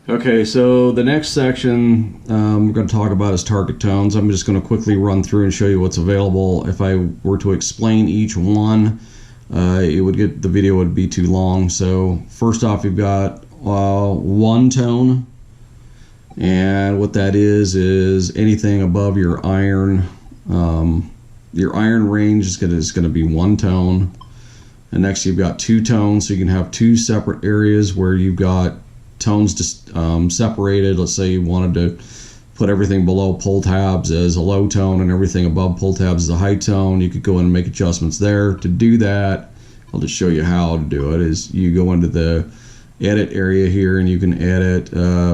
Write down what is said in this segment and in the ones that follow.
Okay, so the next section we're going to talk about is target tones. I'm just going to quickly run through and show you what's available. If I were to explain each one, the video would be too long. So first off, you've got one tone, and what that is anything above your iron. Your iron range is going to be one tone. And next you've got two tones, so you can have two separate areas where you've got tones just separated. Let's say you wanted to put everything below pull tabs as a low tone and everything above pull tabs as a high tone. You could go in and make adjustments there. To do that, I'll just show you how to do it. Is you go into the edit area here and you can edit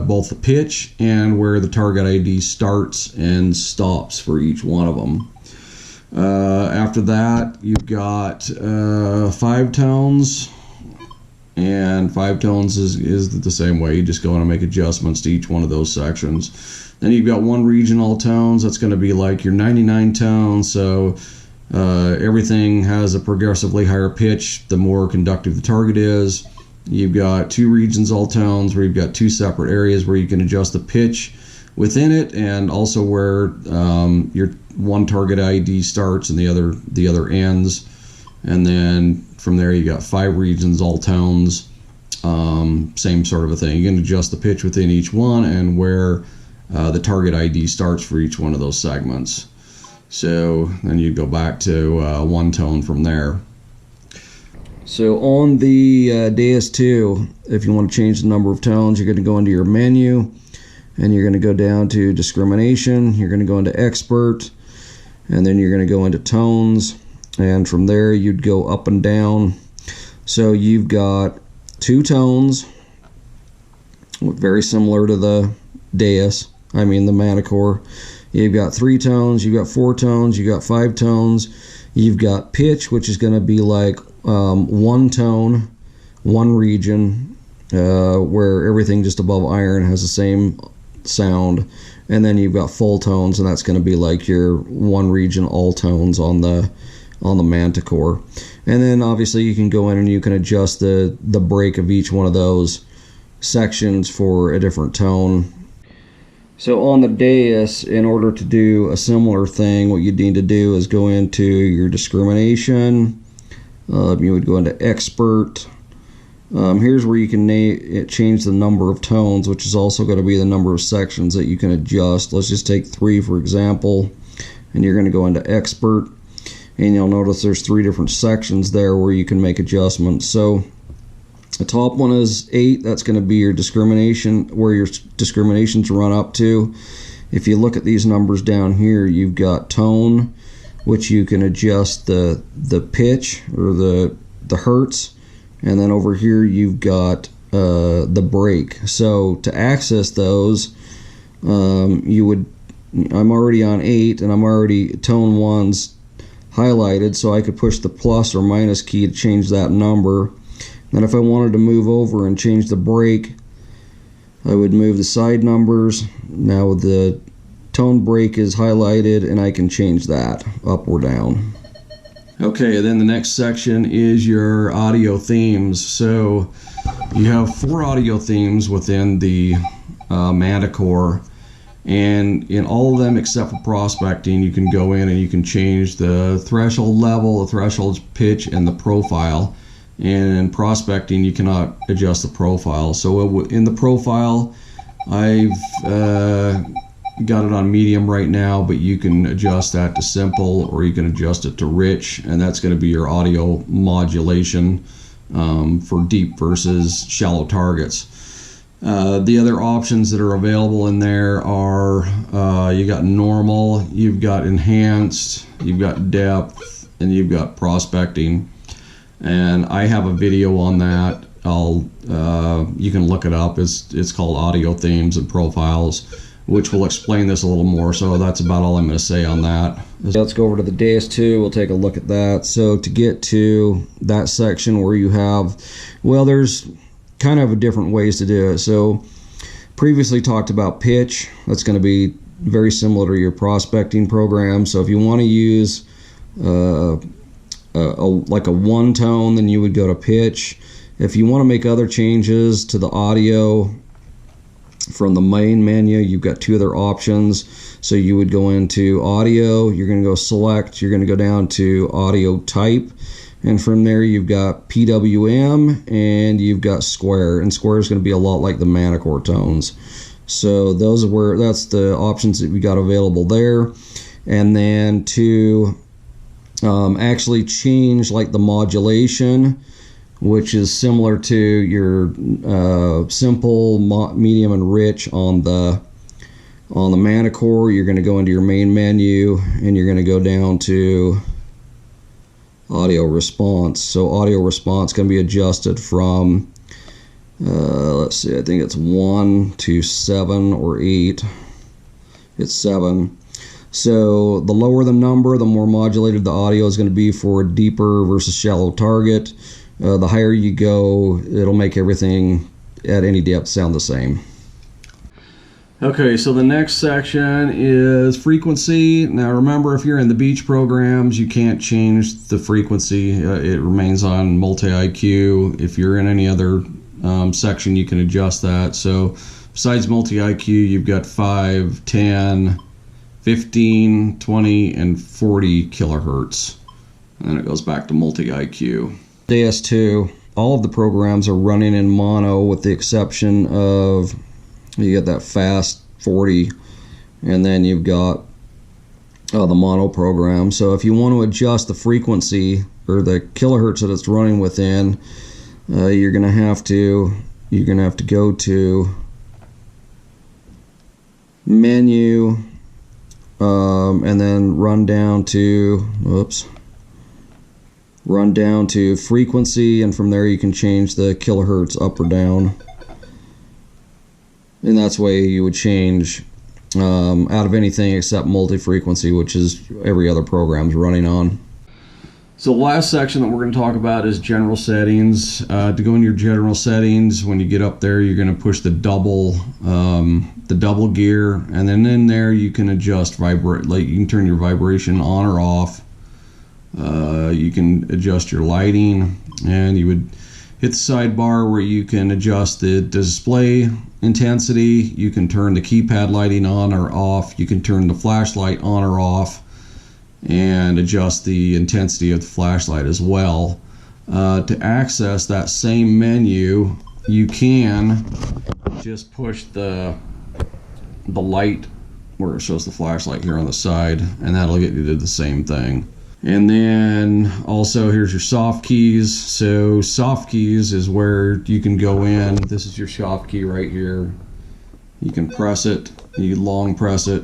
both the pitch and where the target ID starts and stops for each one of them. After that, you've got 5 tones, and 5 tones is the same way. You just go in and make adjustments to each one of those sections. Then you've got 1 regional tones. That's going to be like your 99 tones, so everything has a progressively higher pitch the more conductive the target is. You've got 2 regions all tones, where you've got 2 separate areas where you can adjust the pitch within it, and also where your one target ID starts and the other ends. And then from there you got 5 regions all tones, same sort of a thing. You can adjust the pitch within each one and where the target ID starts for each one of those segments. So then you go back to one tone from there. So on the Deus 2, if you want to change the number of tones, you're going to go into your menu and you're going to go down to discrimination. You're going to go into expert, and then you're going to go into tones, and from there you'd go up and down. So you've got 2 tones, very similar to the the Manticore. You've got 3 tones, you've got 4 tones, you've got 5 tones. You've got pitch, which is going to be like 1 tone, 1 region, where everything just above iron has the same sound. And then you've got full tones, and that's going to be like your 1 region all tones on the Manticore. And then obviously you can go in and you can adjust the break of each one of those sections for a different tone. So on the Deus, in order to do a similar thing, what you need to do is go into your discrimination. You would go into expert. Here's where you can change the number of tones, which is also going to be the number of sections that you can adjust. Let's just take 3 for example, and you're going to go into expert, and you'll notice there's 3 different sections there where you can make adjustments. So the top one is 8. That's going to be your discrimination, where your discriminations run up to. If you look at these numbers down here, you've got tone, which you can adjust the pitch or the hertz. And then over here you've got the break. So to access those, I'm already on 8, and I'm already tone 1's highlighted, so I could push the plus or minus key to change that number. Then if I wanted to move over and change the break, I would move the side numbers. Now the tone break is highlighted, and I can change that up or down. Okay, then the next section is your audio themes. So you have 4 audio themes within the Manticore, and in all of them except for prospecting, you can go in and you can change the threshold level, the threshold pitch, and the profile. And in prospecting, you cannot adjust the profile. So in the profile, I've got it on medium right now, but you can adjust that to simple, or you can adjust it to rich, and that's going to be your audio modulation for deep versus shallow targets. The other options that are available in there are you got normal, you've got enhanced, you've got depth, and you've got prospecting. And I have a video on that. You can look it up. It's called Audio Themes and Profiles, which will explain this a little more. So that's about all I'm going to say on that. Let's go over to the Deus 2. We'll take a look at that. So to get to that section where you have, well, there's kind of different ways to do it. So previously talked about pitch. That's going to be very similar to your prospecting program. So if you want to use like a 1 tone, then you would go to pitch. If you want to make other changes to the audio, From the main menu, you've got two other options. So you would go into audio, you're going to go select, you're going to go down to audio type, and from there you've got PWM and you've got square, and square is going to be a lot like the Manticore tones. So that's the options that we got available there. And then to actually change like the modulation, which is similar to your simple, medium, and rich on the Manticore, you're going to go into your main menu and you're going to go down to audio response. So audio response can be adjusted from let's see, I think it's 1 to 7 or 8. It's 7. So the lower the number, the more modulated the audio is going to be for a deeper versus shallow target. The higher you go, it'll make everything at any depth sound the same. Okay, so the next section is frequency. Now remember, if you're in the beach programs, you can't change the frequency. It remains on multi-IQ. If you're in any other section, you can adjust that. So besides multi-IQ, you've got 5, 10, 15, 20, and 40 kilohertz. And then it goes back to multi-IQ. DS2, all of the programs are running in mono with the exception of, you get that fast 40, and then you've got the mono program. So if you want to adjust the frequency or the kilohertz that it's running within, you're gonna have to go to menu, and then run down to frequency, and from there you can change the kilohertz up or down. And that's the way you would change out of anything except multi-frequency, which is every other program's running on. So the last section that we're going to talk about is general settings. To go into your general settings, when you get up there, you're going to push the double gear, and then in there you can adjust like you can turn your vibration on or off. You can adjust your lighting, and you would hit the sidebar where you can adjust the display intensity. You can turn the keypad lighting on or off. You can turn the flashlight on or off, and adjust the intensity of the flashlight as well. To access that same menu, you can just push the light where it shows the flashlight here on the side, and that'll get you to the same thing. And then also here's your soft keys. So soft keys is where you can go in. This is your soft key right here. You can press it, you long press it,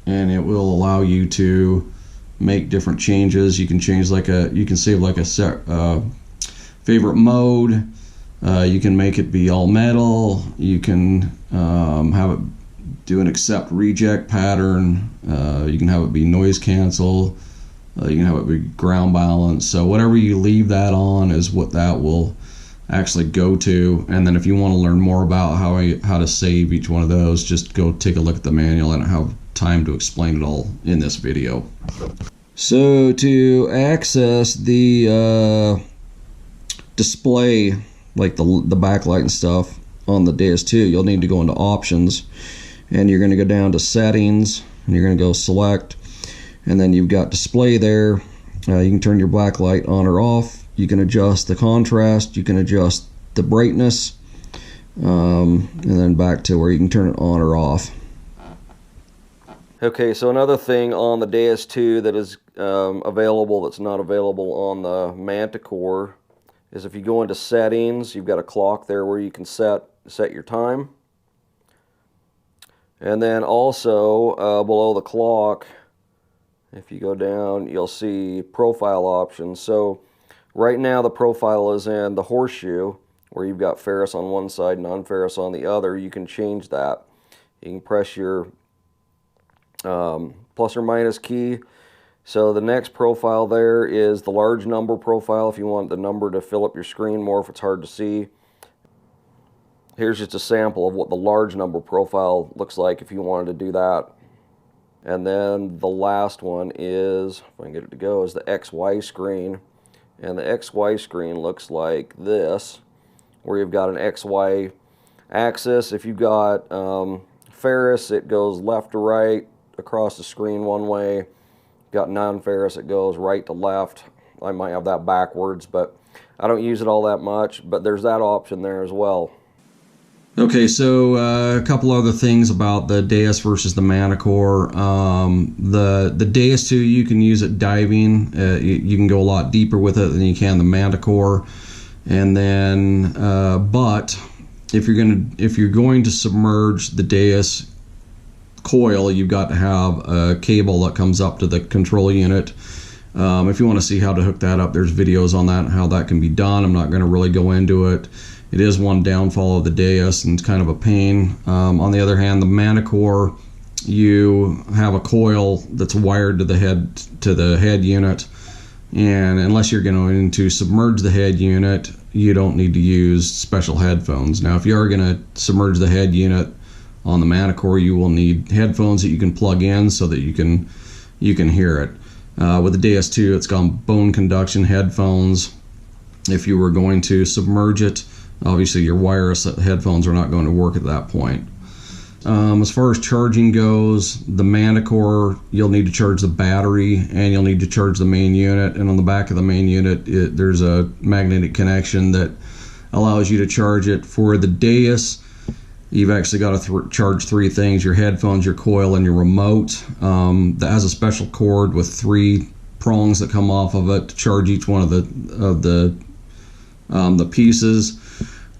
and it will allow you to make different changes. You can change you can save like a favorite mode. You can make it be all metal. You can have it do an accept reject pattern. You can have it be noise cancel. You can have it be ground balance. So whatever you leave that on is what that will actually go to. And then if you want to learn more about how to save each one of those, just go take a look at the manual. I don't have time to explain it all in this video. So to access the display, like the backlight and stuff on the DS2, you'll need to go into options, and you're going to go down to settings, and you're going to go select, and then you've got display there. You can turn your backlight on or off. You can adjust the contrast. You can adjust the brightness, and then back to where you can turn it on or off. Okay, so another thing on the DS2 that is available that's not available on the Manticore is if you go into settings, you've got a clock there where you can set your time. And then also below the clock, if you go down, you'll see profile options. So right now the profile is in the horseshoe, where you've got ferrous on one side, non-ferrous on the other. You can change that. You can press your plus or minus key. So the next profile there is the large number profile, if you want the number to fill up your screen more if it's hard to see. Here's just a sample of what the large number profile looks like if you wanted to do that. And then the last one is, if I can get it to go, is the XY screen. And the XY screen looks like this, where you've got an XY axis. If you've got ferrous, it goes left to right across the screen one way. Got non-ferrous, it goes right to left. I might have that backwards, but I don't use it all that much, but there's that option there as well. Okay, so a couple other things about the Deus versus the Manticore. The Deus 2, you can use it diving. You can go a lot deeper with it than you can the Manticore. And then, but if you're going to submerge the Deus coil, you've got to have a cable that comes up to the control unit. If you want to see how to hook that up, there's videos on that and how that can be done. I'm not going to really go into it. It is one downfall of the Deus and it's kind of a pain. On the other hand, the Manticore, you have a coil that's wired to the head unit, and unless you're going to submerge the head unit, you don't need to use special headphones. Now, if you are going to submerge the head unit on the Manticore, you will need headphones that you can plug in so that you can hear it. With the Deus 2, it's got bone conduction headphones. If you were going to submerge it, obviously your wireless headphones are not going to work at that point. As far as charging goes, the Manticore, you'll need to charge the battery and you'll need to charge the main unit. And on the back of the main unit, there's a magnetic connection that allows you to charge it. For the Deus, you've actually got to charge three things: your headphones, your coil, and your remote. That has a special cord with 3 prongs that come off of it to charge each one of the pieces.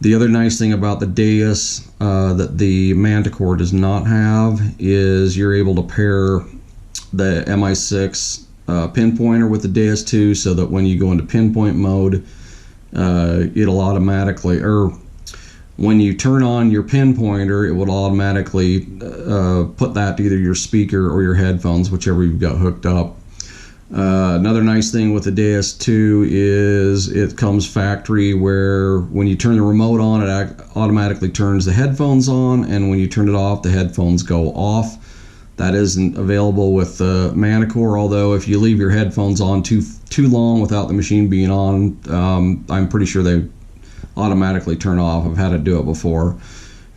The other nice thing about the Deus that the Manticore does not have is you're able to pair the MI6 pinpointer with the Deus 2, so that when you go into pinpoint mode, it'll automatically, or when you turn on your pinpointer, it will automatically put that to either your speaker or your headphones, whichever you've got hooked up. Another nice thing with the Deus 2 is it comes factory, where when you turn the remote on, it automatically turns the headphones on, and when you turn it off, the headphones go off. That isn't available with the Manticore, although if you leave your headphones on too long without the machine being on, I'm pretty sure they automatically turn off. I've had to do it before.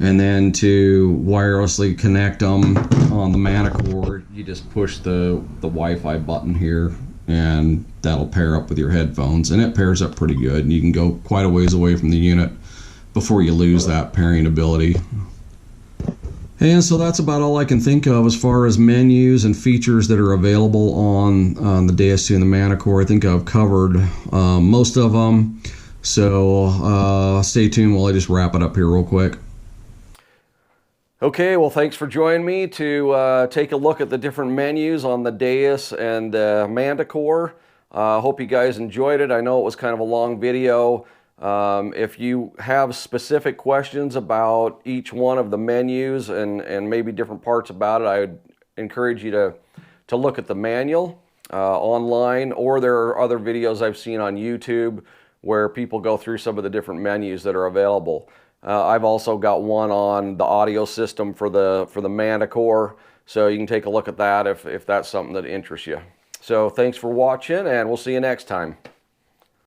And then to wirelessly connect them on the Manticore, you just push the Wi-Fi button here, and that'll pair up with your headphones, and it pairs up pretty good. And you can go quite a ways away from the unit before you lose that pairing ability. And so that's about all I can think of as far as menus and features that are available on the Deus 2 and the Manticore. I think I've covered most of them. So stay tuned while I just wrap it up here real quick. Okay, well, thanks for joining me to take a look at the different menus on the Deus and Manticore. Hope you guys enjoyed it. I know it was kind of a long video. If you have specific questions about each one of the menus and maybe different parts about it, I would encourage you to look at the manual online, or there are other videos I've seen on YouTube where people go through some of the different menus that are available. I've also got one on the audio system for the Manticore, so you can take a look at that if that's something that interests you. So thanks for watching, and we'll see you next time.